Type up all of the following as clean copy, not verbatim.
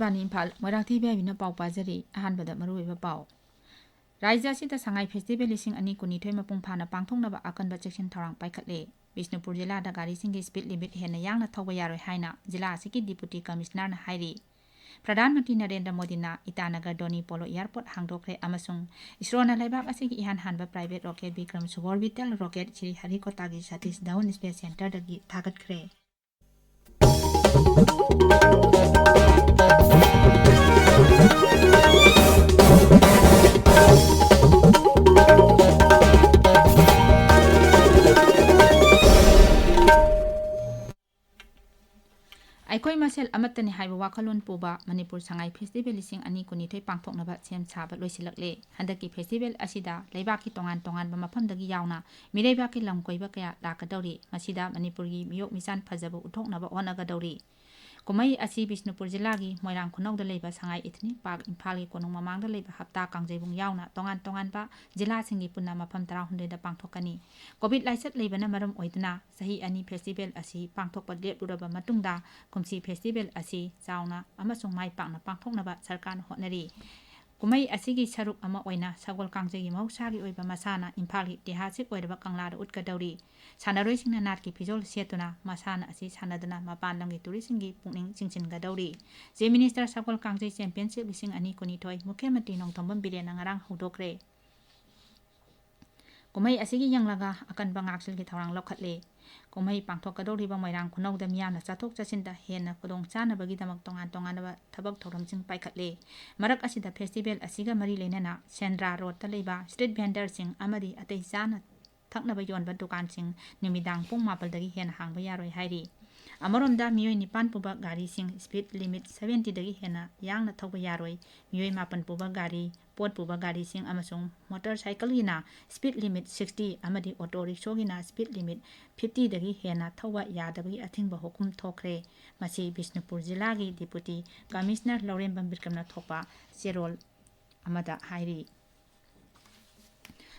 Kasbani Imphal Moirangthi Ibehaibi Pau Pajari Ahanbada Maruiba Pau Raija Sita Sangai Festival Lising Ani Kunithoi Mapung Phana Pangthoknaba Akanba Section Thorang Paikhatle Bishnupur Jilla da Gari Singi Speed Limit Hena Yangna Thauba Yaroi Haina Jilla Asiki Deputy Commissioner na Hairi Pradhan Mantri Narendra Modi na Itanagar Doni Polo Airport hangdokre amasung Isrona Laibak Asiki Ihan Hanba Private Rocket Bikram Suborbital Rocket Chiri Harikotagi Satish Down Space Center dagi thagat kre Aikoi Masel Amatani Haiba Wakalon Puba, Manipur Sangai Festival Lising Ani Kunithoi Pangthoknaba Sem Chaba Loisilakle, Handaki Festival Asida, Laibaki Tongan Tongan Bamapamdagi Yauna, Mirebaki Lamkoiba Kaya Lakadori, Masida Manipuri Miyok Misan Pazabu Utoknaba Onagadori. Kumai Asi Bishnupur Jilagi, Moirang Kunok the Labor Sangai Ethnic Park in Pali Konong Mamang the Labor Hapta Kangjebung Yauna, Tongan Tongan Ba, Jila Singi Punama Pamtra Hunde the Pangtokani. Kobit Lyset Labor Namarum Oidna, Sahi Ani Festival Asi, Pangtok Dep Uraba Matunda, Kumsi Festival Asi, Sauna, Amasung Mai Pangna Pangtoknaba, Sarkan Hotneri. Kumai Asigi Saruk Ama Oina, Sagol Kangji Mausagi Oiba Masana, Imphali, Tehasik Oiba Kangla Utkadauri. Sana Racing na Natki Pizol Sietuna, Masana Asi Sanadana, Mapandangi Turisingi, Puning Chinchin Gadauri. The Minister Sagol Kangji Championship Lising Ani Kunitoi, Mukemati Nong Tombam Bilen Nangarang Hudokre. Kumai Asigi Yang Laga, Akan Bangaxil Gitarang Lokatle. Kumai Pangtokadori Bamirang Kuno the Miana Satok Jacinta Hena Kudong Sana Bagidamak Tongan Tonganaba Tabak Toram Sing Paikatle. Marak Asida Festival Asiga Marie Lenana, Sandra Road Taleba, Street Vendor Sing Amadi Atezana. Taknaba yon Badukan Sing, Numidang Pung Mapaldagi Hen Hang Bayaroi Hairi. Amoromda Mio Nipan Puba Gari Sing, speed limit 70 dagi Hena, Yang Natoba Yaroi, Mio Mapan Puba Gari, Port Puba Gari Sing Amasung, motorcycle Gina, speed limit 60, Amadi Auto Rickshaw Gina, speed limit 50 dagi Hena, Tawa Yadabi, Ating Bahokum Tokre, Masi Bishnupur Jilagi, Deputy Commissioner Lauren Bambirkamna Topa, Serol Amada Hairi.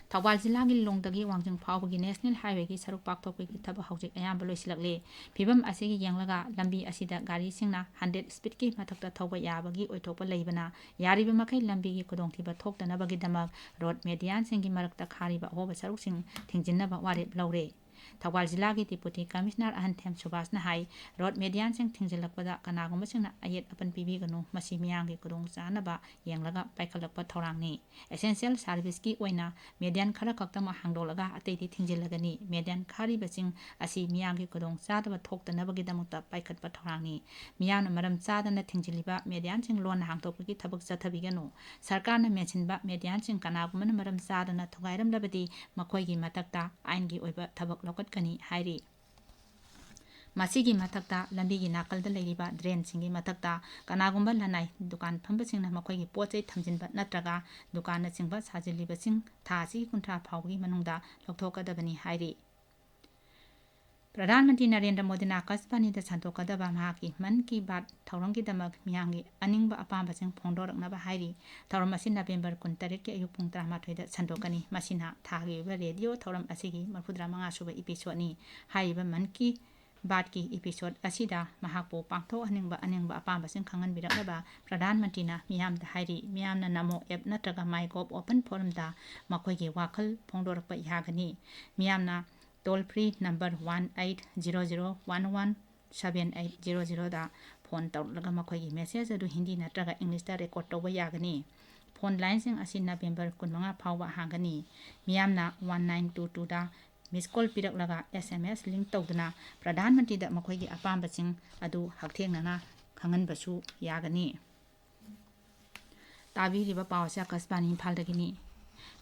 Tawal Jilagi Longdagi Wangjing Pawagi National Highway ki Saruk Pak Topi ki Taba Haujik Ayam Beloisilakle, Pibam Asigi Yanglaga, Lambi Asida Gari Singna, 100 speed ki Matakta Toba Yabagi, Oitopa Labana, Yariba Makai Lambi Kudong Tiba Tok the Nabagi Damag, Road Median Singi Marakta Kariba Hoba Saruk Sing, Tingjinaba Warit Laure. Tawal Jilagi Deputy Commissioner Ahantem Subas Nahai, Road Median Sing Tingzilakpada, Kanagum Singna Ayet upon Pibigano, Masimiangi Kudong Sanaba, Yanglaga, Paikalapa Torangni. Essential Service Ki Oina, Median Karakatama Hangdolaga, Atati Tingzilagani, Median Kari Basing, Asi Miangi Kudong Sadaba Tok the Nabagadamuta, Paikat Patorangni. Mian Madam Sadana Tingziliba, Median Sing Lon Hangtoki Tabuk Satabigano. Sarkana mentioned Median Sing Kanaguman Madam Sadana Togairam Labadi, Makoigi Matakta, Aingi Oiba Tabak Lokat Kani Hairi. Masigi Matakta, Lambigi Nakal the Ladiba, Drain Singi Matakta, Kanagumba Lanai, Dukan Pumpasing Makogi Porte Tamjin but Natraga, Dukana Singba Sajili Basing, Tasi Kuntra Pawi Manunda, Loktoka Dabani Hairi. Pradhan Mantri Narendra Modi na Kasbani the Santoka Daba Mahaki, Manki Bat, Taurangi Damak, Miangi, Aningba Apamba Sing Pondor Naba Hairi, Tauram Masina Bember Kuntariki Ayupung Dramatwe Santokani, Masina, Tagi, Radio, Tauram Asigi, Mapudra Mangasuba episode, Haiba Manki. Batki episode Asida, Mahapo, Pangto, Aningba Apamba Sing Kangan Bidakaba, Pradhan Mantina, Miam the Hairi, Miam Namo Eb Natraga My Gop Open Forum da, Makogi Wakal, Pondor Yagani, Miamna. Toll free number 1800117800 da phone tawlaga makhoi message adu hindi natraga english da record tawba yagani phone line sing asin November 15 phawba hangani miyamna 1922 da miss call pirak laga sms link tawduna pradhan mantri da makhoi gi apamba sing adu hakthengna khangan basu yagani tabi riba pawsa kasbani phaldagini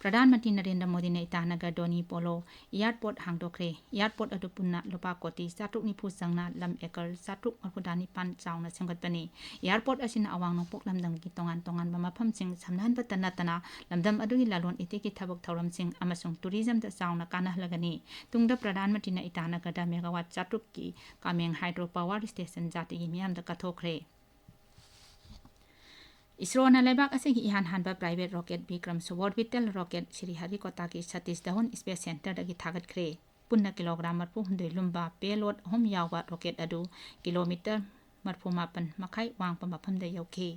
Pradhan Mantri Narendra Modi na Itanagar Doni Polo Airport Hangdokre Airport Adupunna Lopa Koti Satuk Nipu Sangna Lam Ekar Satuk Marpudani Pan Chauna Semgatpani Airport Asina Awang Nopok Lamdam ki Tongan Bamapam Sing Samnan Batana Lamdam Adugi Lalon Itiki Tabok Tauram Sing Amasung Tourism da Sauna Kana Lagani Tungda Pradhan Mantri na Itanagar da Megawatt Satuk ki Kameng Hydropower Station Jati Miam da Katokre Isrona Laibak Asigi Ihan Hanba Private Rocket Bikram Suborbital Rocket Shri Harikotaki Satish Down Space Center Dagi Thagat Kre Punna Kilogram Marpu Hundui Lumba Payload Home Yawa Rocket Adu Kilometer ꯃꯔꯐꯨ ꯃꯈꯥꯏ ꯋꯥꯡꯄ ꯃꯐꯝꯗ ꯌꯧꯈꯤ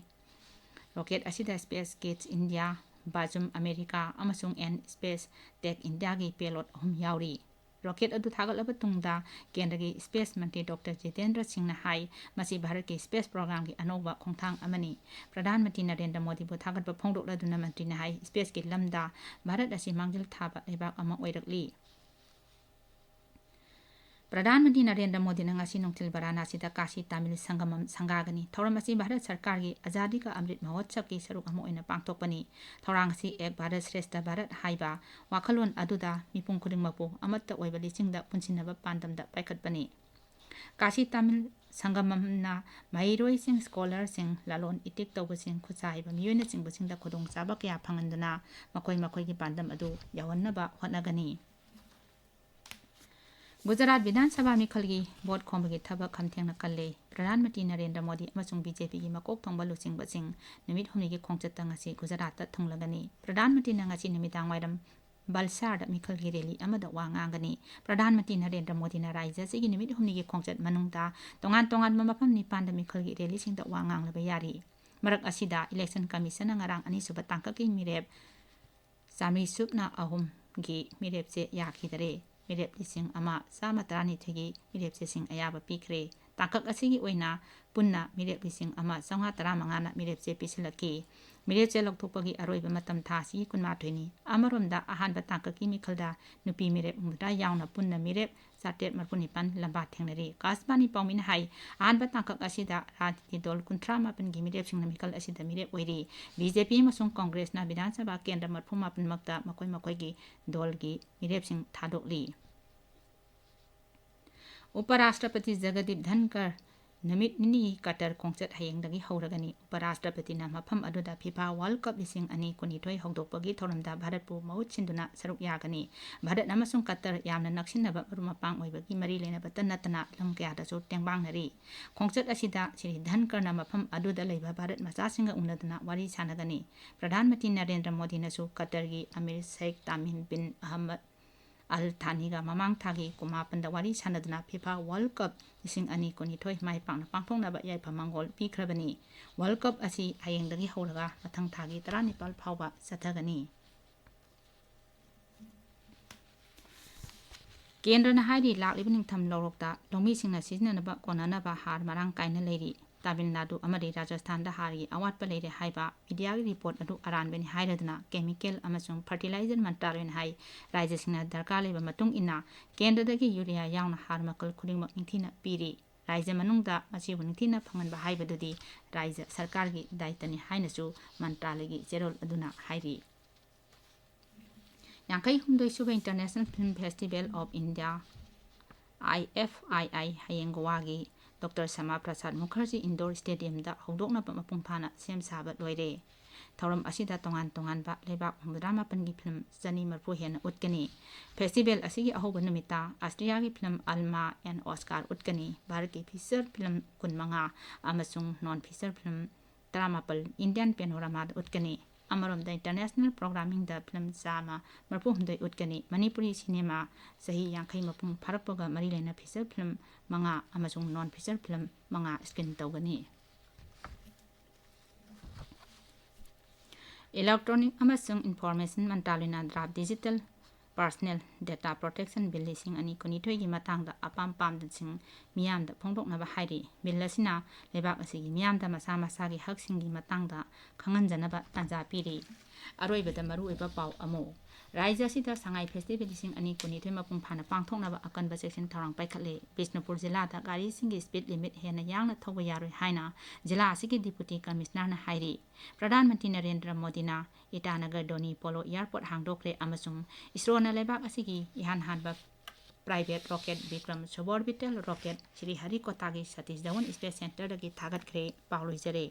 rocket ꯑꯁꯤꯗ space kits India ꯕꯥꯖꯨꯝ America ꯑꯃꯁꯨꯡ N space ꯇꯦꯛ ꯏꯟꯗꯤꯌꯥꯒꯤ ꯄꯦꯂꯣꯠ 3 ꯌꯥꯎꯔꯤ rocket ꯑꯗꯨ ꯊꯥꯒꯠꯂꯕ ꯇꯨꯡꯗ ꯀꯦꯟꯗ꯭ꯔꯒꯤ ꯁ꯭ꯄꯦꯁ ꯃꯟꯇ꯭ꯔꯤ ꯗꯣꯛꯇꯔ ꯖꯤꯇꯦꯟꯗ꯭ꯔ ꯁꯤꯡꯅ ꯍꯥꯏ ꯃꯁꯤ ꯚꯥꯔꯠꯀꯤ ꯁ꯭ꯄꯦꯁ ꯄ꯭ꯔꯣꯒ꯭ꯔꯥꯝꯒꯤ ꯑꯅꯧꯕ ꯈꯣꯡꯊꯥꯡ ꯑꯃꯅꯤ ꯄ꯭ꯔꯙꯥꯟ ꯃꯟꯇ꯭ꯔꯤ ꯅꯔꯦꯟꯗ꯭ꯔ ꯃꯣꯗꯤꯕꯨ ꯊꯥꯒꯠꯄ ꯐꯣꯡꯗꯣꯛꯂꯗꯨꯅ ꯃꯟꯇ꯭ꯔꯤꯅ ꯍꯥꯏ ꯁ꯭ꯄꯦꯁꯀꯤ ꯂꯝꯗ ꯚꯥꯔꯠ ꯑꯁꯤ ꯃꯥꯡꯖꯤꯜ ꯊꯥꯕ ꯂꯩꯕꯥꯛ ꯑꯃ ꯑꯣꯏꯔꯛꯂꯤ ꯄ꯭ꯔꯙꯥꯟ ꯃꯟꯇ꯭ꯔꯤ ꯅꯔꯦꯟꯗ꯭ꯔ ꯃꯣꯗꯤꯅ ꯉꯁꯤ ꯅꯨꯡꯊꯤꯜ ꯕꯔꯥꯅꯥꯁꯤꯗ ꯀꯥꯁꯤ ꯇꯥꯃꯤꯜ ꯁꯪꯒꯃꯝ ꯁꯪꯒꯥꯒꯅꯤ ꯊꯧꯔꯝ ꯑꯁꯤ ꯚꯥꯔꯠ ꯁꯔꯀꯥꯔꯒꯤ ꯑꯖꯥꯗꯤ ꯀꯥ ꯑꯃ꯭ꯔꯤꯠ ꯃꯍꯣꯠꯁꯕꯀꯤ ꯁꯔꯨꯛ ꯑꯃ ꯑꯣꯏꯅ ꯄꯥꯡꯊꯣꯛꯄꯅꯤ ꯊꯧꯔꯥꯡ ꯑꯁꯤ ꯑꯦꯛ ꯚꯥꯔꯠ ꯁ꯭ꯔꯦꯁꯊ ꯚꯥꯔꯠ ꯍꯥꯏꯕ ꯋꯥꯈꯜꯂꯣꯟ ꯑꯗꯨꯗ ꯃꯤꯄꯨꯝ ꯈꯨꯗꯤꯡꯃꯛꯄꯨ ꯑꯃꯠꯇ ꯑꯣꯏꯕ ꯂꯤꯆꯤꯡꯗ ꯄꯨꯟꯁꯤꯟꯅꯕ ꯄꯥꯟꯗꯝꯗ ꯄꯥꯏꯈꯠꯄꯅꯤ ꯀꯥꯁꯤ ꯇꯥꯃꯤꯜ ꯁꯪꯒꯃꯝꯅ ꯃꯍꯩꯔꯣꯏꯁꯤꯡ ꯁ꯭ꯀꯣꯂꯔꯁꯤꯡ ꯂꯂꯣꯟ ꯏꯇꯤꯛ ꯇꯧꯕꯁꯤꯡ ꯈꯨꯠꯁꯥ ꯍꯩꯕ ꯃꯤꯑꯣꯏꯅꯆꯤꯡꯕꯁꯤꯡꯗ ꯈꯨꯗꯣꯡꯆꯥꯕ ꯀꯌꯥ ꯐꯪꯍꯟꯗꯨꯅ ꯃꯈꯣꯏꯒꯤ ꯄꯥꯟꯗꯝ ꯑꯗꯨ ꯌꯧꯍꯟꯅꯕ ꯍꯣꯠꯅꯒꯅꯤ गुजरात विधानसभा मिखलगी वोट खोंबगी थबक खमथेंगना कल्ले प्रधानमंत्री नरेंद्र मोदी अमसुंग बीजेपी की मकोक थोंबा लुचिंगबसिंग नुमित हुमनिगी खोंगचत्ता ngasi गुजरात ता थुंगलगनी प्रधानमंत्री ना ngasi नुमिदांग वाइरम बलसार मिखलगी रैली अमदा वा nganगनी प्रधानमंत्री नरेंद्र मोदी ना राज्य सिगी नुमित हुमनिगी खोंगचत मनुंगदा तोंगान तोंगान मफम निपान दा मिखलगी रैली सिंगदा वा nganglबा यारी मरक असिदा election commission ngarang ani suba tangkaki mirep sami supna ahum gi mirep se yakidare मिरेप लिसिंग अमा सामा तरानी थगी मिरेप सेसिंग अयाबा पीखरे ताकक असिगी ओइना पुन्ना मिरेप लिसिंग अमा संगा तरा मंगाना मिरेप से पिसलकी मिरेप से लौथोपगी अरोइबा मतम थासी कुनमाथोइनी अमरोमदा अहानबा ताककी मिखलदा नुपी मिरेप उमदा यावना पुन्ना मिरेप साटेट मरपुनिपान लंबा थेंगनरी कासबानी पाउमिन हाई अहानबा ताकक असिदा राजनीति दल 38 गी मिरेप सिंग मिखल असिदा मिरेप ओइरी बीजेपी मसुंग कांग्रेस ना विधानसभा केंद्र 38 मक्ता मकोई दल गी मिरेप सिंग थादोकली उपराष्ट्रपति जगदीप धनकर नमित निनी कटर खोंगचत हयेंगदगी हौरगनी उपराष्ट्रपति ना मफम अदुदा फीफा वर्ल्ड कप लिसिंग अनि कुनिथोय हौदोकपगी थौरमदा भारतपु महुत सिंदुना सरुक यागनी भारत अमसुंग कतर यामना नक्सिनबा मरुमपांग ओइबगी मरी लेनबा तन्नतना लम कयादसु टेंगबांगनरी खोंगचत असिदा श्री धनकर ना मफम अदुदा लेबा भारत मचासिंगा उनदना वारी सानगनी प्रधानमंत्री नरेंद्र मोदी नसु कतरगी अमीर शेख तामिम बिन अहमद अल थानीगा ममांग थागी कुमापन दवारी सानदना फीफा वर्ल्ड कप लिसिंग अनि कुनिथोय माइ पांगना पांगथोंगनाबा याइफा मंगोल पीखरबनी वर्ल्ड कप असि हयेंगदगी हौरगा मथंग थागी 19 फावबा सथगनी केंद्रना हाइरी लाक्लिबा निंगथम लौरोकता लौमीसिंगना सिजननबा कोननबा हार मरांग कायना लेरी तमिलनाडु अमरी राजस्थान दा हारी अवाटपा लेरे हाइबा मीडिया की रिपोर्ट अदु अरानबेनि हाइरदना केमिकल अमसुंग फर्टिलाइजर मंत्रालयन हाइ राज्यसिंगना दरकार लेबा मतुंग इना केंद्रदगी यूरिया यावना हार मकल खुदिंगमक निंथिना पीरी राज्य मनुंगदा मसिबु निंथिना फंगनबा हाइबदुदी राज्य सरकार की दायित्वनि हाइनसु मंत्रालय की जेरोल अदुना हाइरी यांखै हुमदोय सुबा international film festival of India IFII हयेंग गोवागी doctor Shyama Prasad Mukherjee indoor stadium दा हौदोकनबा मपुंग फाना सेम साबा लोइरे थौरम असिदा तोंगान तोंगानबा लेबाक 68 गी फिल्म जनी मरफु हेन उटकनी फेस्टिवल असिगी अहोबा नुमिता ऑस्ट्रिया की फिल्म अल्मा एंड ऑस्कार उटकनी भारत की फीचर फिल्म 15 अमसुंग non feature film 18 Indian panorama उटकनी अमरोमदा इंटरनेशनल प्रोग्रामिंग द फिल्म चामा मरफु हुमदोय उटकनी मणिपुरी सिनेमा सही यांखै मपुंग फारकपगा मरी लेना फीचर फिल्म 5 अमसुंग नॉन फीचर फिल्म 5 स्क्रीन तौगनी इलेक्ट्रॉनिक अमसुंग इंफॉर्मेशन मंत्रालयना draft digital personal data protection bill लिसिंग अनि कुनिथोयगी मतांगदा अपाम पामदसिंग मियामदा फोंदोकनबा हाइरी बिल असिना लेबाक असिगी मियामदा मसा मसागी हकसिंगी मतांगदा खंगनजनबा तंजा पीरी अरोइबदा मरुइबा पाव अमो राज्य असिदा सांगाई फेस्टिवल लिसिंग अनि कुनिथोय मपुंग फाना पांगथोकनबा अकनबा सेक्शन थौरांग पाइखले बिष्णुपुर जिल्लादा गाड़ी सिंगी स्पीड लिमिट हेना यांगना थौबा यारोय हाइना जिल्ला असिगी डिप्यूटी कमिश्नरना हाइरी प्रधानमंत्री नरेंद्र मोदीना ईटानगर डोनी पोलो एयरपोर्ट हांगदोकरे अमसुंग इसरोना लेबाक असिगी इहान हानबा private rocket Vikram suborbital rocket Sri हरिकोटागी सतीश धवन स्पेस सेंटर दगी थागतखरे पावलोइजरे